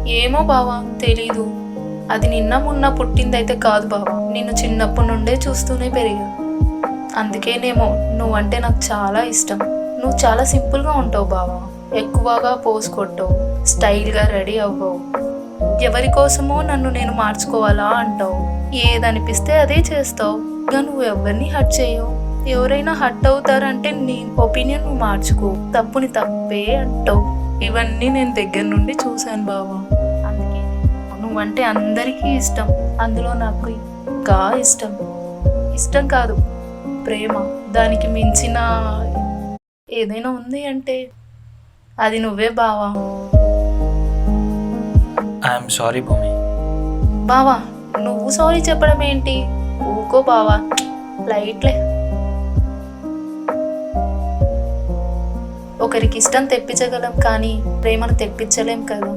ఏమో బావా, తెలీదు. అది నిన్న మొన్న పుట్టిందైతే కాదు బావా, నిన్ను చిన్నప్పటి నుండే చూస్తూనే పెరిగా. అందుకేనేమో నువ్వంటే నాకు చాలా ఇష్టం. నువ్వు చాలా సింపుల్గా ఉంటావు బావా. ఎక్కువగా పోజ్ కొట్టవు, స్టైల్గా రెడీ అవ్వవు, ఎవరి కోసమో నన్ను నేను మార్చుకోవాలా అంటావు. ఏదనిపిస్తే అదే చేస్తావు. ఇక నువ్వు ఎవరిని హర్ట్ చేయవు. ఎవరైనా హర్ట్ అవుతారంటే నీ ఒపీనియన్ నువ్వు మార్చుకో, తప్పుని తప్పే అంటావు. ఇవన్నీ నేను దగ్గర నుండి చూశాను బావా. అందుకే నువ్వంటే అందరికీ ఇష్టం. అందులో నాకు ఇంకా ఇష్టం. ఇష్టం కాదు, ప్రేమ. దానికి మించిన ఏదైనా ఉంది అంటే అది నువ్వే బావా. ఐఎమ్ సారీ భూమి. బావా, నువ్వు సారీ చెప్పడం ఏంటి? ఊకో బావా, లైట్లే. ఒకరికి ఇష్టం తెప్పించగలం కానీ ప్రేమను తెప్పించలేం కదా.